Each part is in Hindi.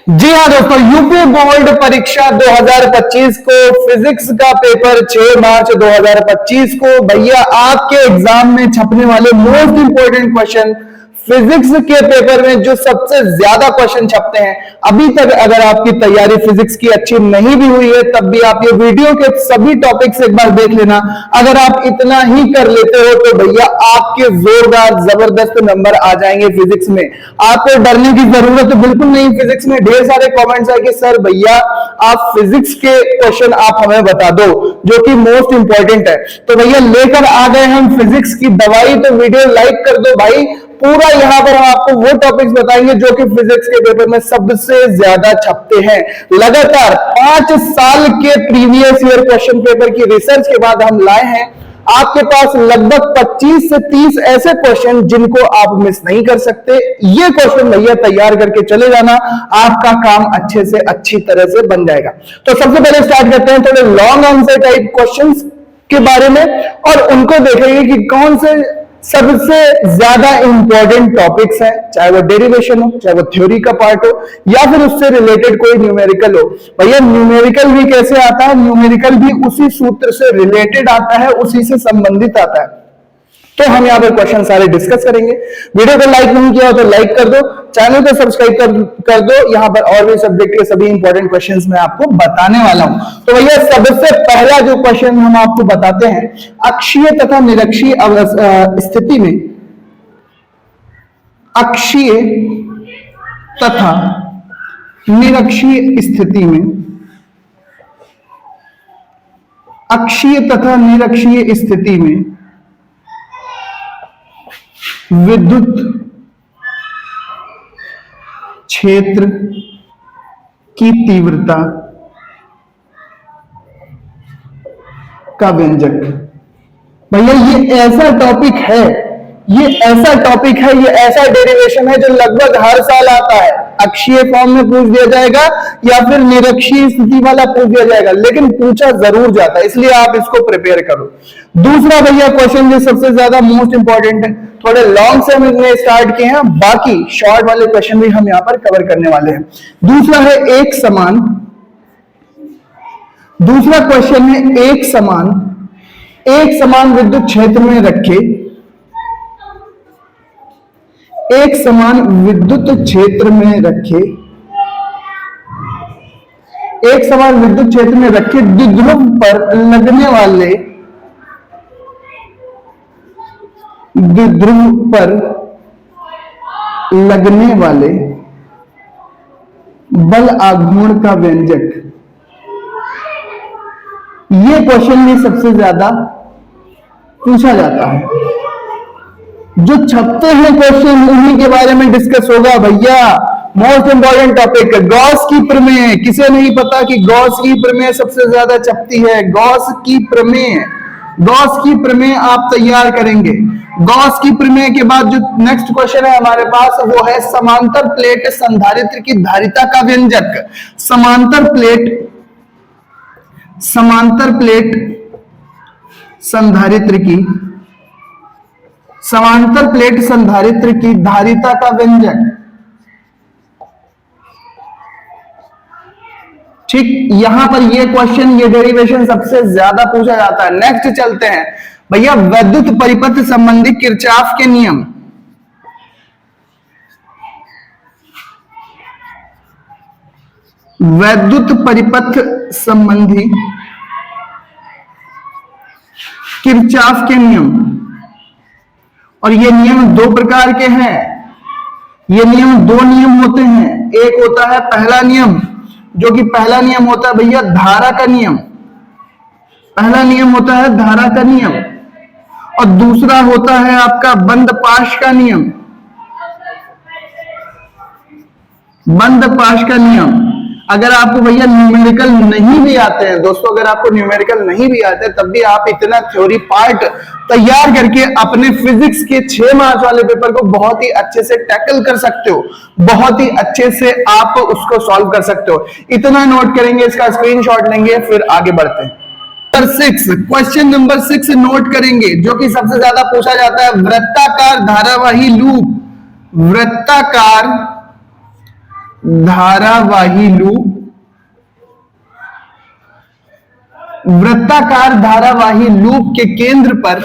जी हाँ दोस्तों, यूपी बोर्ड परीक्षा 2025 को फिजिक्स का पेपर 6 मार्च 2025 को भैया आपके एग्जाम में छपने वाले मोस्ट इंपोर्टेंट क्वेश्चन फिजिक्स के पेपर में जो सबसे ज्यादा क्वेश्चन छपते हैं। अभी तक अगर आपकी तैयारी फिजिक्स की अच्छी नहीं भी हुई है तब भी आप ये वीडियो के सभी टॉपिक्स एक बार देख लेना। अगर आप इतना ही कर लेते हो तो भैया आपके जोरदार जबरदस्त नंबर आ जाएंगे फिजिक्स में। आपको डरने की जरूरत बिल्कुल नहीं। फिजिक्स में ढेर सारे कमेंट्स आए कि सर भैया आप फिजिक्स के क्वेश्चन आप हमें बता दो जो कि मोस्ट इंपॉर्टेंट है। तो भैया लेकर आ गए हम फिजिक्स की दवाई, तो वीडियो लाइक कर दो भाई। पूरा यहां पर हम आपको वो टॉपिक्स बताएंगे जो कि फिजिक्स के पेपर में सबसे ज्यादा छपते हैं। लगातार 5 साल के प्रीवियस ईयर क्वेश्चन पेपर की रिसर्च के बाद हम लाए हैं आपके पास लगभग 25 से 30 ऐसे क्वेश्चन जिनको आप मिस नहीं कर सकते। ये क्वेश्चन भैया तैयार करके चले जाना, आपका काम अच्छे से अच्छी तरह से बन जाएगा। तो सबसे पहले स्टार्ट करते हैं थोड़े लॉन्ग आंसर टाइप क्वेश्चंस के बारे में और उनको देखेंगे कि कौन से सबसे ज्यादा इंपॉर्टेंट टॉपिक्स हैं, चाहे वो डेरिवेशन हो, चाहे वो थ्योरी का पार्ट हो या फिर उससे रिलेटेड कोई न्यूमेरिकल हो। भैया न्यूमेरिकल भी कैसे आता है? न्यूमेरिकल भी उसी सूत्र से रिलेटेड आता है, उसी से संबंधित आता है। तो हम यहाँ पर क्वेश्चन सारे डिस्कस करेंगे। वीडियो को लाइक नहीं किया हो तो लाइक कर दो, चैनल को सब्सक्राइब कर दो। यहाँ पर और भी सब्जेक्ट के सभी इंपॉर्टेंट क्वेश्चंस मैं आपको बताने वाला हूं। तो भैया सबसे पहला जो क्वेश्चन हम आपको बताते हैं, अक्षीय तथा निरक्षीय स्थिति में, अक्षीय तथा निरक्षीय स्थिति में, अक्षीय तथा निरक्षीय स्थिति में विद्युत क्षेत्र की तीव्रता का व्यंजक। भैया ये ऐसा टॉपिक है, ये ऐसा टॉपिक है, ये ऐसा डेरिवेशन है जो लगभग हर साल आता है। अक्षीय फॉर्म में पूछ दिया जाएगा या फिर निरक्षीय स्थिति वाला पूछ दिया जाएगा, लेकिन पूछा जरूर जाता है, इसलिए आप इसको प्रिपेयर करो। दूसरा भैया क्वेश्चन जो सबसे ज्यादा मोस्ट इंपॉर्टेंट है, थोड़े लॉन्ग से हमने स्टार्ट किए हैं, बाकी शॉर्ट वाले क्वेश्चन भी हम यहां पर कवर करने वाले हैं। दूसरा है एक समान, दूसरा क्वेश्चन है एक समान विद्युत क्षेत्र में रखे, एक समान विद्युत क्षेत्र में रखे, एक समान विद्युत क्षेत्र में रखे द्विध्रुव पर लगने वाले, द्विध्रुव पर लगने वाले बल आघूर्ण का व्यंजक। ये क्वेश्चन भी सबसे ज्यादा पूछा जाता है। जो छपते हैं क्वेश्चन उन्हीं के बारे में डिस्कस होगा भैया। मोस्ट इंपॉर्टेंट टॉपिक गॉस की प्रमेय। किसे नहीं पता कि गॉस की प्रमेय सबसे ज्यादा छपती है? गॉस की प्रमेय, गॉस की प्रमेय आप तैयार करेंगे। गॉस की प्रमेय के बाद जो नेक्स्ट क्वेश्चन है हमारे पास वो है समांतर प्लेट संधारित्र की धारिता का व्यंजक। समांतर प्लेट संधारित्र की, समांतर प्लेट संधारित्र की धारिता का व्यंजक। ठीक, यहां पर ये क्वेश्चन, ये डेरिवेशन सबसे ज्यादा पूछा जाता है। नेक्स्ट चलते हैं भैया वैद्युत परिपथ संबंधी किरचॉफ के नियम। वैद्युत परिपथ संबंधी किरचॉफ के नियम, और ये नियम दो प्रकार के हैं। ये नियम दो नियम होते हैं। एक होता है पहला नियम, जो कि पहला नियम होता है भैया धारा का नियम। पहला नियम होता है धारा का नियम, और दूसरा होता है आपका बंद पाश का नियम। बंद पाश का नियम। अगर आपको भैया न्यूमेरिकल नहीं भी आते हैं दोस्तों, अगर आपको न्यूमेरिकल नहीं भी आते तब भी आप इतना थ्योरी पार्ट तैयार करके अपने फिजिक्स के 6 मार्च वाले पेपर को बहुत ही अच्छे से टैकल कर सकते हो, बहुत ही अच्छे से आप उसको सॉल्व कर सकते हो। इतना नोट करेंगे, इसका स्क्रीनशॉट लेंगे, फिर आगे बढ़ते हैं। क्वेश्चन नंबर 6 नोट करेंगे, जो कि सबसे ज्यादा पूछा जाता है। वृत्ताकार धारावाही लूप, वृत्ताकार धारावाही लूप, वृत्ताकार धारावाही लूप के केंद्र पर,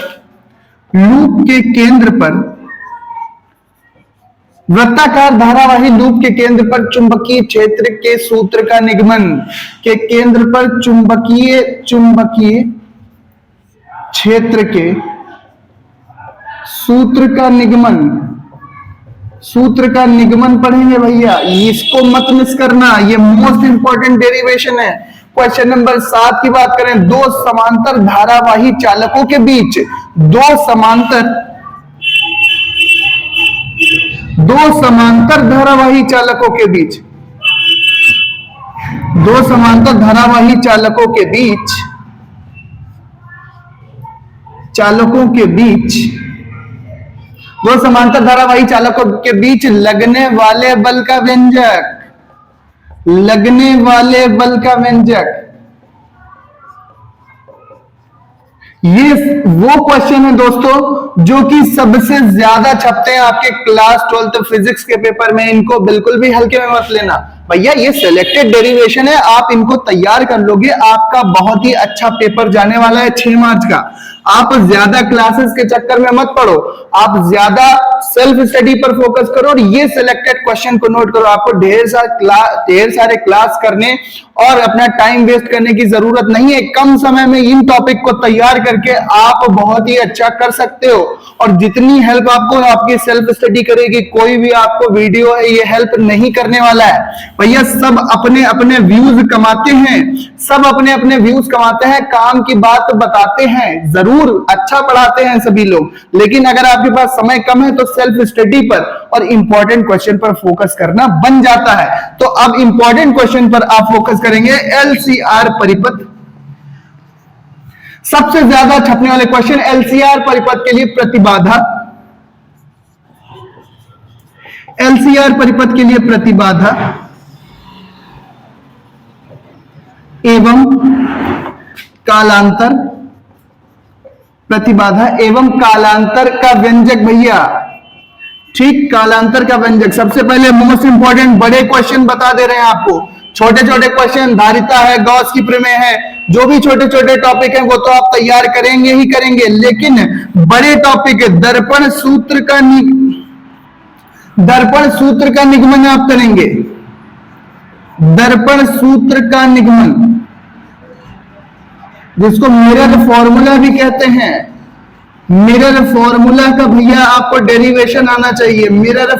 वृत्ताकार धारावाही लूप के केंद्र पर चुंबकीय क्षेत्र के सूत्र का निगमन, के केंद्र पर चुंबकीय क्षेत्र के सूत्र का निगमन पढ़ेंगे भैया, इसको मत मिस करना, ये मोस्ट इंपॉर्टेंट डेरिवेशन है। क्वेश्चन नंबर 7 की बात करें, दो समांतर धारावाही चालकों के बीच, दो समांतर धारावाही चालकों के बीच, दो समांतर धारावाही चालकों के बीच लगने वाले बल का व्यंजक, ये वो क्वेश्चन है दोस्तों जो कि सबसे ज्यादा छपते हैं आपके क्लास 12 फिजिक्स के पेपर में। इनको बिल्कुल भी हल्के में मत लेना भैया, ये सिलेक्टेड डेरिवेशन है, आप इनको तैयार कर लोगे, आपका बहुत ही अच्छा पेपर जाने वाला है 6 मार्च का। आप ज्यादा क्लासेस के चक्कर में मत पड़ो, आप ज्यादा सेल्फ स्टडी पर फोकस करो और ये सिलेक्टेड क्वेश्चन को नोट करो। आपको ढेर सारे क्लास करने और अपना टाइम वेस्ट करने की जरूरत नहीं है। कम समय में इन टॉपिक को तैयार करके आप बहुत ही अच्छा कर सकते हो, और जितनी हेल्प आपको आपकी सेल्फ स्टडी करेगी, कोई भी आपको वीडियो है ये हेल्प नहीं करने वाला है भैया। सब अपने अपने व्यूज कमाते हैं, काम की बात बताते हैं, जरूर अच्छा पढ़ाते हैं सभी लोग, लेकिन अगर आपके पास समय कम है तो सेल्फ स्टडी पर और इंपॉर्टेंट क्वेश्चन पर फोकस करना बन जाता है। तो अब इंपॉर्टेंट क्वेश्चन पर आप फोकस करेंगे। एलसीआर परिपथ, सबसे ज्यादा छपने वाले क्वेश्चन एलसीआर परिपथ के लिए प्रतिबाधा, एलसीआर परिपथ के लिए प्रतिबाधा एवं कालांतर, प्रतिबाधा एवं कालांतर का व्यंजक भैया, ठीक, कालांतर का व्यंजक। सबसे पहले मोस्ट इंपॉर्टेंट बड़े क्वेश्चन बता दे रहे हैं आपको, छोटे छोटे क्वेश्चन, धारिता है, गॉस की प्रमेय है, जो भी छोटे छोटे टॉपिक हैं वो तो आप तैयार करेंगे ही करेंगे, लेकिन बड़े टॉपिक दर्पण सूत्र का निगमन आप करेंगे। दर्पण सूत्र का निगमन, जिसको मिरर फॉर्मूला भी कहते हैं, मिरर फॉर्मूला का भैया आपको डेरिवेशन आना चाहिए। मिरर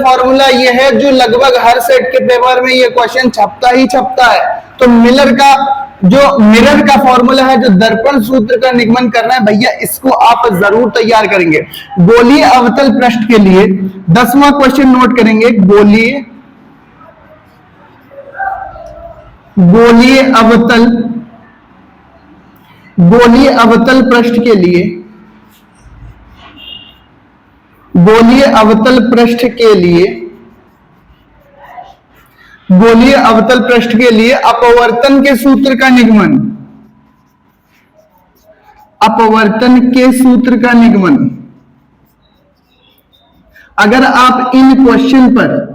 फॉर्मूला ये है जो लगभग हर सेट के पेपर में ये क्वेश्चन छपता है। तो मिरर का फॉर्मूला है जो दर्पण सूत्र का निगमन करना है भैया, इसको आप जरूर तैयार करेंगे। गोलीय अवतल पृष्ठ के लिए 10वां क्वेश्चन नोट करेंगे। गोलीय अवतल पृष्ठ के लिए, गोलीय अवतल पृष्ठ के लिए अपवर्तन के सूत्र का निगमन, अपवर्तन के सूत्र का निगमन। अगर आप इन क्वेश्चन पर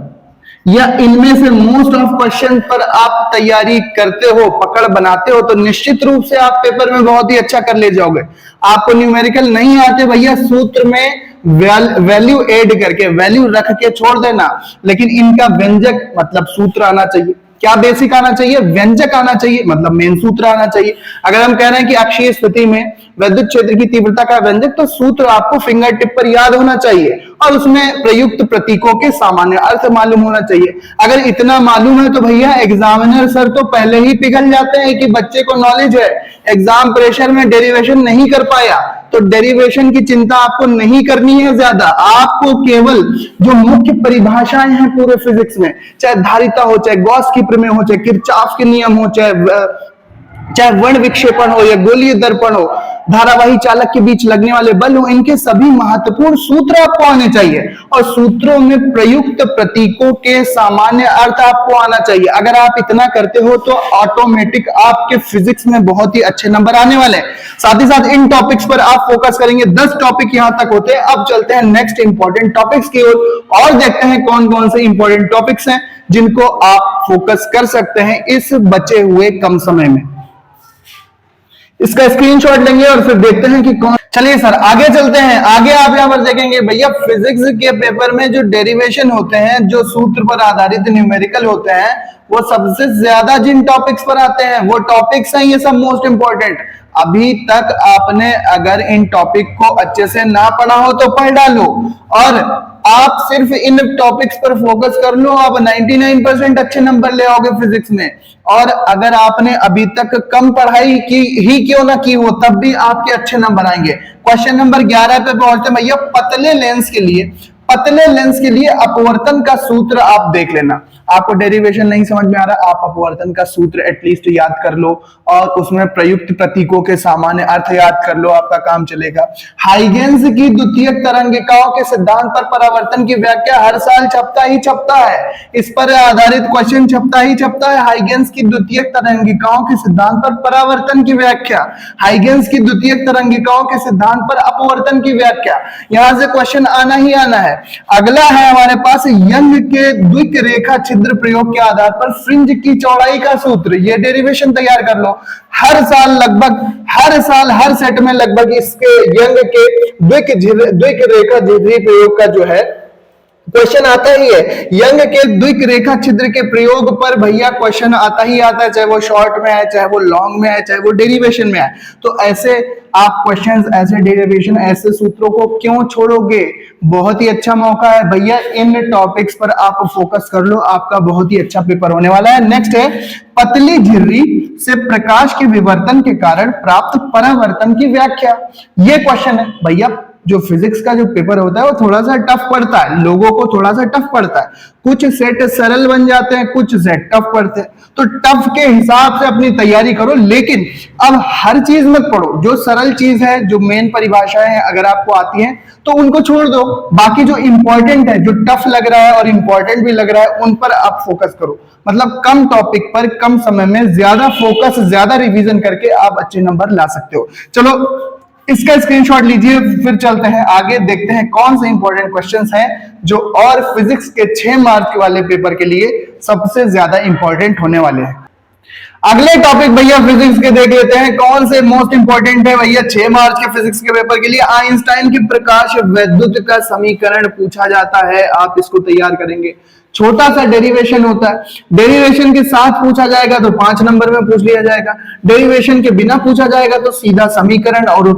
या इनमें से मोस्ट ऑफ क्वेश्चन पर आप तैयारी करते हो, पकड़ बनाते हो, तो निश्चित रूप से आप पेपर में बहुत ही अच्छा कर ले जाओगे। आपको न्यूमेरिकल नहीं आते भैया, सूत्र में वैल्यू ऐड करके, वैल्यू रख के छोड़ देना, लेकिन इनका व्यंजक मतलब सूत्र आना चाहिए। क्या बेसिक आना चाहिए? व्यंजक आना चाहिए, मतलब मेन सूत्र आना चाहिए। अगर हम कह रहे हैं कि अक्षीय स्थिति में विद्युत क्षेत्र की तीव्रता का व्यंजक, तो सूत्र आपको फिंगर टिप पर याद होना चाहिए और उसमें प्रयुक्त प्रतीकों के सामान्य अर्थ मालूम होना चाहिए। अगर इतना मालूम है तो भैया एग्जामिनर सर तो पहले ही पिघल जाते हैं कि बच्चे को नॉलेज है, एग्जाम प्रेशर में डेरिवेशन नहीं कर पाया, तो डेरिवेशन की चिंता आपको नहीं करनी है ज्यादा। आपको केवल जो मुख्य परिभाषाएं हैं पूरे फिजिक्स में, चाहे धारिता हो, चाहे गॉस की प्रमेय हो, चाहे किरचॉफ के नियम हो, चाहे वर्ण विक्षेपण हो या गोलीय दर्पण हो, धारावाही चालक के बीच लगने वाले बल हो, इनके सभी महत्वपूर्ण सूत्र आपको आने चाहिए और सूत्रों में प्रयुक्त प्रतीकों के सामान्य अर्थ आपको आना चाहिए। अगर आप इतना करते हो तो ऑटोमेटिक आपके फिजिक्स में बहुत ही अच्छे नंबर आने वाले हैं। साथ ही साथ इन टॉपिक्स पर आप फोकस करेंगे। 10 टॉपिक यहां तक होते हैं। अब चलते हैं नेक्स्ट इंपॉर्टेंट टॉपिक्स की ओर और देखते हैं कौन कौन से इंपॉर्टेंट टॉपिक्स हैं जिनको आप फोकस कर सकते हैं इस बचे हुए कम समय में। इसका स्क्रीनशॉट लेंगे और फिर देखते हैं कि कौन। चलिए सर आगे चलते हैं। आगे आप यहां पर देखेंगे भैया फिजिक्स के पेपर में जो डेरिवेशन होते हैं, जो सूत्र पर आधारित न्यूमेरिकल होते हैं, वो सबसे ज्यादा जिन टॉपिक्स पर आते हैं वो टॉपिक्स हैं ये सब मोस्ट इंपॉर्टेंट। अभी तक आपने अगर इन टॉपिक को अच्छे से ना पढ़ा हो तो पढ़ डालो और आप सिर्फ इन टॉपिक्स पर फोकस कर लो, आप 99% अच्छे नंबर ले आओगे फिजिक्स में। और अगर आपने अभी तक कम पढ़ाई की ही क्यों ना की हो तब भी आपके अच्छे नंबर आएंगे। क्वेश्चन नंबर 11 पे पहुंचते हैं भैया। पतले लेंस के लिए अपवर्तन का सूत्र आप देख लेना। आपको डेरिवेशन नहीं समझ में आ रहा, आप अपवर्तन का सूत्र एटलीस्ट याद कर लो और उसमें प्रयुक्त प्रतीकों के सामान्य अर्थ याद कर लो, आपका काम चलेगा। हाइगेन्स की द्वितीयक तरंगिकाओं के सिद्धांत पर परावर्तन की व्याख्या हर साल छपता ही छपता है। इस पर आधारित क्वेश्चन छपता ही छपता है। हाइगेन्स की द्वितीयक तरंगिकाओं के सिद्धांत पर परावर्तन की व्याख्या, हाइगेन्स की द्वितीयक तरंगिकाओं के सिद्धांत पर अपवर्तन की व्याख्या, यहां से क्वेश्चन आना ही आना है। अगला है हमारे पास यंग के द्विक रेखा छिद्र प्रयोग के आधार पर फ्रिंज की चौड़ाई का सूत्र। ये डेरिवेशन तैयार कर लो। हर साल हर सेट में लगभग इसके यंग के द्विक रेखा छिद्र प्रयोग का जो है क्वेश्चन आता ही है। यंग के द्विक रेखा छिद्र के प्रयोग पर भैया क्वेश्चन आता ही आता है, चाहे वो शॉर्ट में है, चाहे वो लॉन्ग में है, चाहे वो डेरिवेशन में है। तो ऐसे आप क्वेश्चंस, ऐसे डेरिवेशन, ऐसे सूत्रों को क्यों छोड़ोगे? बहुत ही अच्छा मौका है भैया, इन टॉपिक्स पर आप फोकस कर लो, आपका बहुत ही अच्छा पेपर होने वाला है। नेक्स्ट है पतली झिर्री से प्रकाश के विवर्तन के कारण प्राप्त परावर्तन की व्याख्या। ये क्वेश्चन है भैया। जो फिजिक्स का जो पेपर होता है वो थोड़ा सा टफ पड़ता है, लोगों को थोड़ा सा टफ पड़ता है। कुछ सेट सरल बन जाते हैं, कुछ सेट टफ पड़ते हैं। तो टफ के हिसाब से अपनी तैयारी करो, लेकिन अब हर चीज मत पढ़ो। जो सरल चीज है, जो मेन परिभाषाएं हैं अगर आपको आती हैं तो उनको छोड़ दो। बाकी जो इंपॉर्टेंट है, जो टफ लग रहा है और इंपॉर्टेंट भी लग रहा है, उन पर आप फोकस करो। मतलब कम टॉपिक पर कम समय में ज्यादा फोकस, ज्यादा रिवीजन करके आप अच्छे नंबर ला सकते हो। चलो इसका स्क्रीनशॉट लीजिए, फिर चलते हैं आगे, देखते हैं कौन से इंपॉर्टेंट क्वेश्चंस हैं जो और फिजिक्स के 6 मार्क वाले पेपर के लिए सबसे ज्यादा इंपॉर्टेंट होने वाले हैं। अगले टॉपिक भैया फिजिक्स के देख लेते हैं कौन से मोस्ट इंपॉर्टेंट है भैया 6 मार्च के फिजिक्स के पेपर के लिए। आइंस्टाइन की प्रकाश वैद्युत का समीकरण पूछा जाता है, आप इसको तैयार करेंगे। छोटा सा डेरिवेशन होता है, डेरिवेशन के साथ पूछा जाएगा तो 5 नंबर में पूछ लिया जाएगा, डेरिवेशन के बिना पूछा जाएगा तो सीधा समीकरण और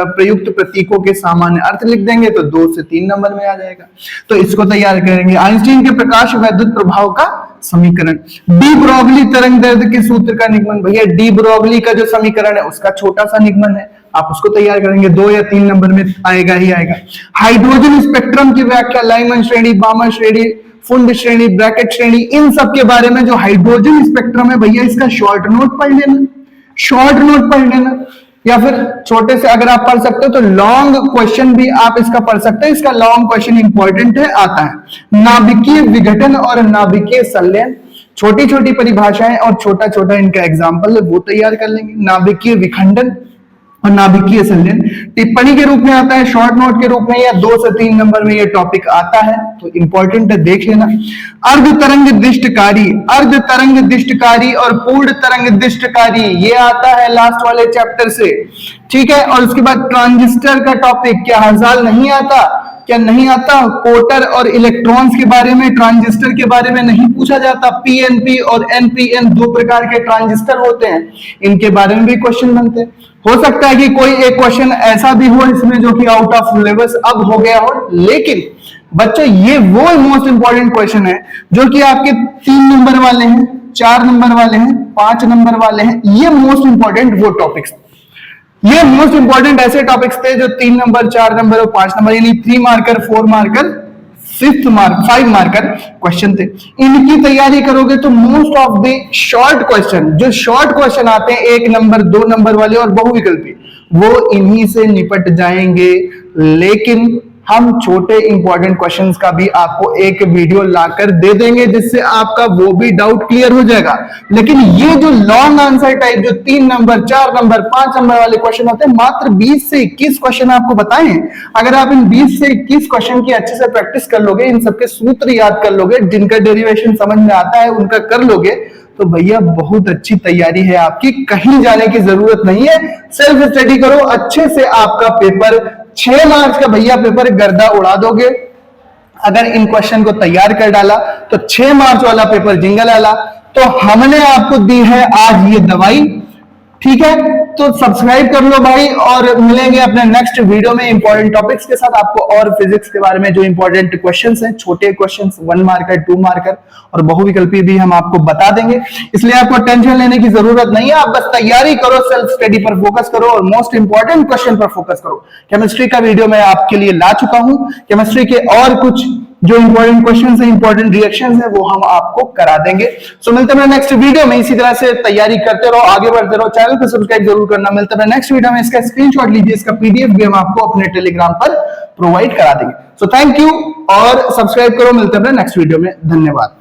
प्रयुक्त प्रतीकों के सामान्य अर्थ लिख देंगे तो 2 से 3 नंबर में आ जाएगा। तो इसको तैयार करेंगे। आइंस्टाइन के प्रकाश वैद्युत प्रभाव का समीकरण, डी ब्रोगली तरंग दैर्ध्य के सूत्र का निगमन। भैया डी ब्रोगली का जो समीकरण है उसका छोटा सा निगमन है, आप उसको तैयार करेंगे, 2 या 3 नंबर में आएगा ही आएगा। हाइड्रोजन स्पेक्ट्रम की व्याख्या, लाइमन श्रेणी, बामर श्रेणी, फुंड श्रेणी, ब्रैकेट श्रेणी, इन सब के बारे में जो हाइड्रोजन स्पेक्ट्रम है भैया इसका शॉर्ट नोट पढ़ लेना, या फिर छोटे से अगर आप पढ़ सकते हो तो लॉन्ग क्वेश्चन भी आप इसका पढ़ सकते हैं। इसका लॉन्ग क्वेश्चन इंपॉर्टेंट है, आता है। नाभिकीय विघटन और नाभिकीय संलयन, छोटी छोटी परिभाषाएं और छोटा छोटा इनका एग्जाम्पल वो तैयार कर लेंगे। नाभिकीय विखंडन और नाभिकीय संलयन टिप्पणी के रूप में आता है, शॉर्ट नोट के रूप में, या 2 से 3 नंबर में ये टॉपिक आता है, तो इंपॉर्टेंट है, देख लेना। अर्ध तरंग दिष्टकारी और पूर्ण तरंग दिष्टकारी, ये आता है लास्ट वाले चैप्टर से, ठीक है। और उसके बाद ट्रांजिस्टर का टॉपिक क्या हर साल नहीं आता? क्या नहीं आता? कोटर और इलेक्ट्रॉन्स के बारे में, ट्रांजिस्टर के बारे में नहीं पूछा जाता? पीएनपी और एनपीएन 2 प्रकार के ट्रांजिस्टर होते हैं, इनके बारे में भी क्वेश्चन बनते हैं। हो सकता है कि कोई एक क्वेश्चन ऐसा भी हो इसमें जो कि आउट ऑफ सिलेबस अब हो गया हो, लेकिन बच्चों ये वो मोस्ट इंपॉर्टेंट क्वेश्चन है जो कि आपके 3 नंबर वाले हैं, 4 नंबर वाले हैं, 5 नंबर वाले हैं। ये मोस्ट इंपॉर्टेंट वो टॉपिक्स, ये मोस्ट इंपॉर्टेंट ऐसे टॉपिक्स थे जो 3 नंबर, 4 नंबर और 5 नंबर, यानी 3 मार्कर, 4 मार्कर, 5 मार्कर क्वेश्चन थे। इनकी तैयारी करोगे तो most of the short question, जो शॉर्ट क्वेश्चन आते हैं 1 नंबर, 2 नंबर वाले और बहुविकल्पी, वो इन्हीं से निपट जाएंगे। लेकिन हम छोटे इंपॉर्टेंट क्वेश्चंस का भी आपको एक वीडियो लाकर दे देंगे, जिससे आपका वो भी डाउट क्लियर हो जाएगा। लेकिन ये जो लॉन्ग आंसर टाइप, जो 3 नंबर 4 नंबर 5 नंबर वाले क्वेश्चन होते हैं, मात्र 20 से 21 क्वेश्चन आपको बताएं। अगर आप इन 20 से 21 क्वेश्चन की अच्छे से प्रैक्टिस कर लोगे, इन सबके सूत्र याद कर लोगे, जिनका डेरिवेशन समझ में आता है उनका कर लोगे, तो भैया बहुत अच्छी तैयारी है आपकी, कहीं जाने की जरूरत नहीं है। सेल्फ स्टडी करो अच्छे से, आपका पेपर 6 मार्च का भैया पेपर गर्दा उड़ा दोगे। अगर इन क्वेश्चन को तैयार कर डाला तो 6 मार्च वाला पेपर जिंगल वाला। तो हमने आपको दी है आज ये दवाई, ठीक है? तो सब्सक्राइब कर लो भाई, और मिलेंगे अपने नेक्स्ट वीडियो में इंपॉर्टेंट टॉपिक्स के साथ। आपको और फिजिक्स के बारे में जो इंपॉर्टेंट क्वेश्चंस हैं, छोटे क्वेश्चंस 1 मार्कर 2 मार्कर और बहुविकल्पी भी हम आपको बता देंगे। इसलिए आपको टेंशन लेने की जरूरत नहीं है, आप बस तैयारी करो, सेल्फ स्टडी पर फोकस करो और मोस्ट इंपॉर्टेंट क्वेश्चन पर फोकस करो। केमिस्ट्री का वीडियो मैं आपके लिए ला चुका हूं, केमिस्ट्री के और कुछ जो इंपॉर्टेंट क्वेश्चंस है, इंपॉर्टेंट रिएक्शंस है, वो हम आपको करा देंगे। सो मिलते हैं नेक्स्ट वीडियो में। इसी तरह से तैयारी करते रहो, आगे बढ़ते रहो, चैनल को सब्सक्राइब जरूर करना। मिलते हैं नेक्स्ट वीडियो में, इसका स्क्रीनशॉट लीजिए, इसका पीडीएफ भी हम आपको अपने टेलीग्राम पर प्रोवाइड करा देंगे। सो थैंक यू और सब्सक्राइब करो। मिलते हैं नेक्स्ट वीडियो में, धन्यवाद।